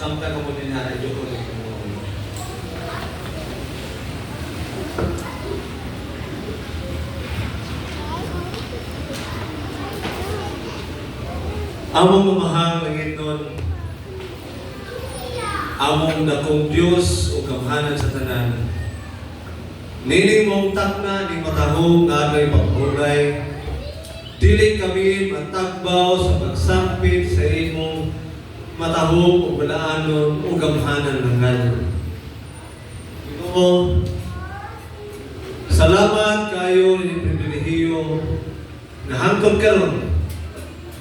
sampai kemudian hari Jokowi kemudian. Among mamahal langit nun, among dakong Diyos o kamhanan sa tanan. Nining mong takna ni matahong nga agay pagpulay, dili kami matagbaw sa pagsampit sa imong matahong o balaanon o gamhanan ng ngayon. Ginoo, salamat kayo ni pribilehiyo na hangtod karon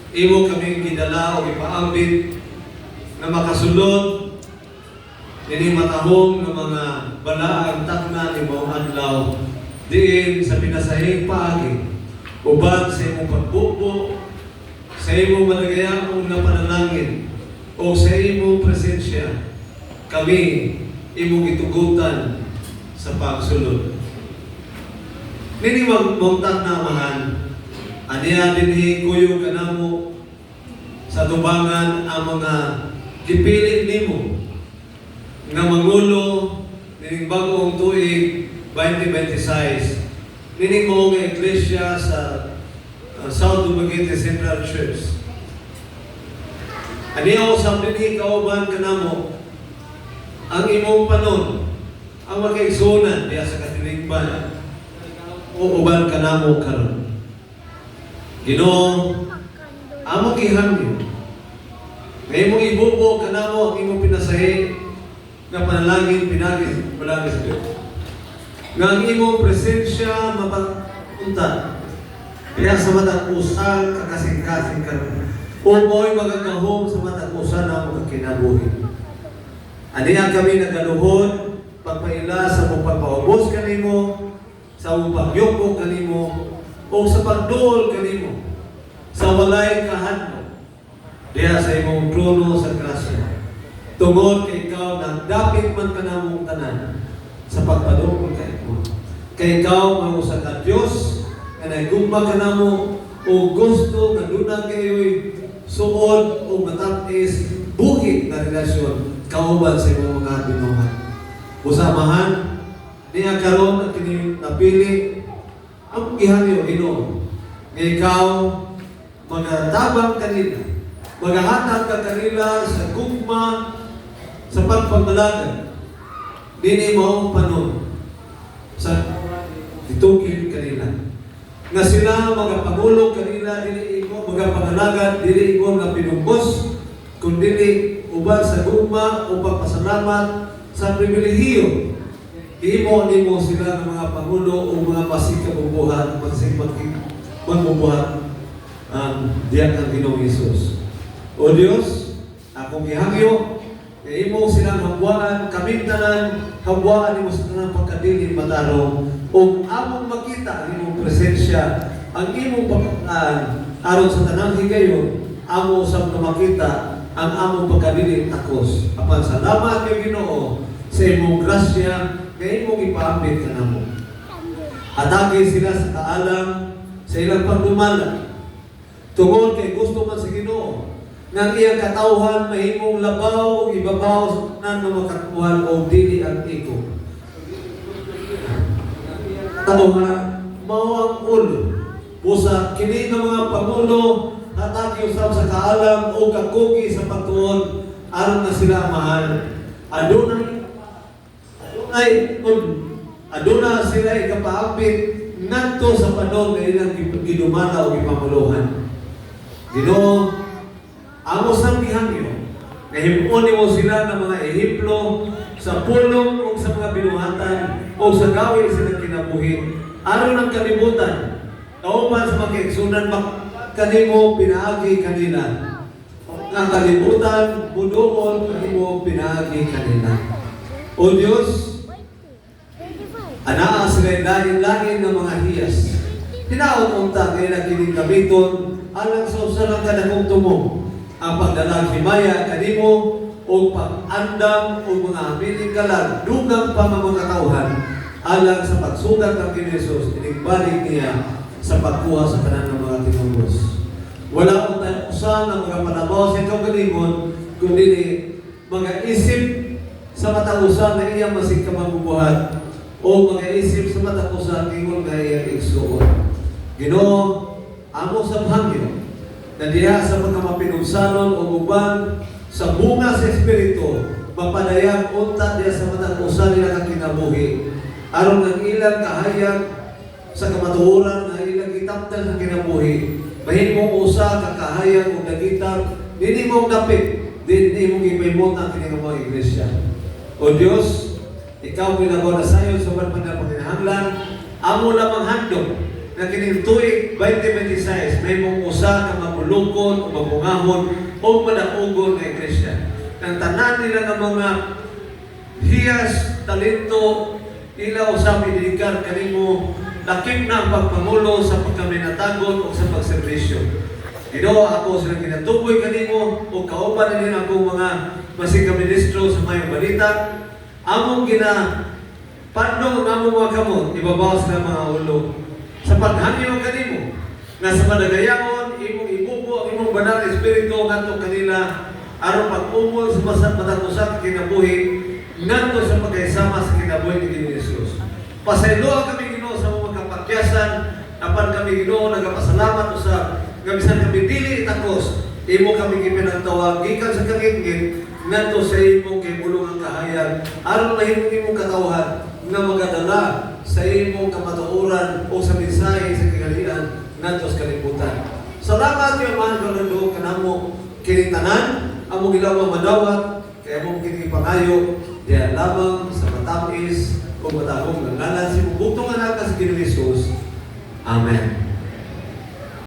imo kami gidala o ipaambit na makasulod nini matahong ng mga balaang takna ni mong adlaw diin sa pinasahing paagi uban sa imong pagbubo, sa imong malagayang na panalangin o sa imong presensya kami imong itugutan sa pagsulod. Nini mong taknamahan aniya dinhi kuyo kanamo sa tubangan ang mga gipili nimo nga mangulo nining bagong tuig 2026 nining mga iglesia sa South Dumaguete Central Church. Aniya usab dinhi kauban kanamo ang imong panon ang makaigsunan diya sa katilingban o uban kanamo karon. Ginoo, among gihangyo. Ngayon mong ibubo kanamo ang imong pinasahi nga panalangin pinagis palagi sa Dios. Nga ang imong presensya mapapunta. Kaya sa matang usan kakasing-kasing karon. Umoy magagahom sa matang usan na among kinabuhi. Aniya kami nagaluhod pagpaila sa mong pagpaubos kanimo, sa mong pagyuko kanimo, o sa pagduol kanimo sa walay kahadlok diha sa imong trono sa grasya tungod kay ikaw nagdapit man kanamong tanan sa pagpadungol kay ikaw mao sa ka Dios nga nagugma kanamo o gusto nga duna kayo'y suod o matatis buhit na relasyon kauban sa imong mga binuhat. Usamahan niya karon ang kini napili ang ihangyo Ginoo nga ikaw magatabang kanila, magahatag ka kanila sa gugma sa pagpamalagan dini maong panon sa ditugin kanila nga sila magapangulo kanila dili imo magapangalagan dili imo nga pinumbos kundi uban sa gugma o pagpasalamat sa pribilehiyo imo nimo sila ng mga pangulo o mga pasikabubuhan, magbubuhat diyan ang Ginoong Hesus. O Diyos, akong ihangyo, kaya imo silang habwaan, kamintanan, habwaan imo sa tanang pagkadili matarong, o among makita ang imong presensya, ang imong pagkakaan, aron sa tanang higayon, amo usab na makita ang among pagkadili takos. Apan salamat kay Ginoo sa imong grasya kaya mong ipaambit ka na mo. Atake sila sa kaalam sa ilang pagdumala. Tungod kay gusto man sa Ginoo nang iyang katawhan mahimong labaw o ibabaw na makatuhan o dili ang iko. Katawhan mao ang ulo. Busa kini nga mga pangulo atake usab sa kaalam o kakugi sa pagtuon aron na sila mahal. Aduna sila ikapaapit ngadto sa panon nga ilang gidumana o gipamuluhan. Ginoo, amo sang gihangyo nga himon mo sila ng mga ehemplo sa pulong o sa mga binuhatan o sa gawi sila kinabuhi aron ang kalibutan kauban sa mga kaigsunan kanimo pinaagi kanila ang kalibutan buduol kanimo pinaagi kanila. O Diyos, anaa sila lain-lain ng mga hiyas. Hinaon unta kaya nakiling gamiton alang sa usalang kadakong tumo ang pagdalag himaya kanimo o pag-andam o mga amiling kalag dugang pa mga katauhan alang sa pagsugat ng Kinesos inigbalik niya sa pagkuha sa kanan ng mga tinumbos. Wala kong usan ang mga panabaw sa ikaw kalimon kundi mga isip sa matausan na iya masig ka magbubuhat o mga isip sa matausan ingon nga iya igsuon. Ginoo, amo sa hangyo na diha sa pagkamapinunsanon o uban sa bunga sa Espiritu, mapadayag unta diha sa matausan nila kinabuhi aron ang ilang kahayag sa kamatuoran na ilang kitaptan sa kinabuhi. Mahimong usa ka kahayag o nagitang dili mo dapit, dili mo gipahimot ang kining mga iglesia. O Dios, ikaw ginagawa na sayo sa panpanahanglan, amo lamang handog na kining tuig 2026 mahimong usa ka mapulungkon o mabungahon o madaugon nga iglesia. Ang tanan nila ng mga hiyas, talento, ila usab idedikar kanimo lakip na ang pagpangulo sa pagkaminatagon o sa pagserbisyo. Ginoo, ako silang kinatuboy kanimo o kauban na din akong mga masika ministro sa mayong balita. Among pandong ang among mga kamot, ibabaw sa mga ulo. Sa paghangyo kanimo, nga sa madagayamon, imong ibubo ang imong banal na espiritu ngadto kanila aron pag-umol sa matag usa kinabuhi ngadto sa pagkaisama sa kinabuhi ni Jesus. Pasayloa kami Ginoo sa mga kapakyasan, apan kami Ginoo nagapasalamat sa gabisan kami dili takos. Imo kami gipinagtawag gikan sa kangit-ngit ngadto sa imong kibulong ang kahayag aron mahimong imong katawhan nga magadala sa imong kamatuoran o sa mensahe sa kagalian ngadto sa kalibutan. Salamat yo man kanando kanamo kini tanan among ilawang madawat kay among kini pangayo diha lamang sa matamis o matahong ngalan si bugtong anak sa Ginoong Hesus. Amen.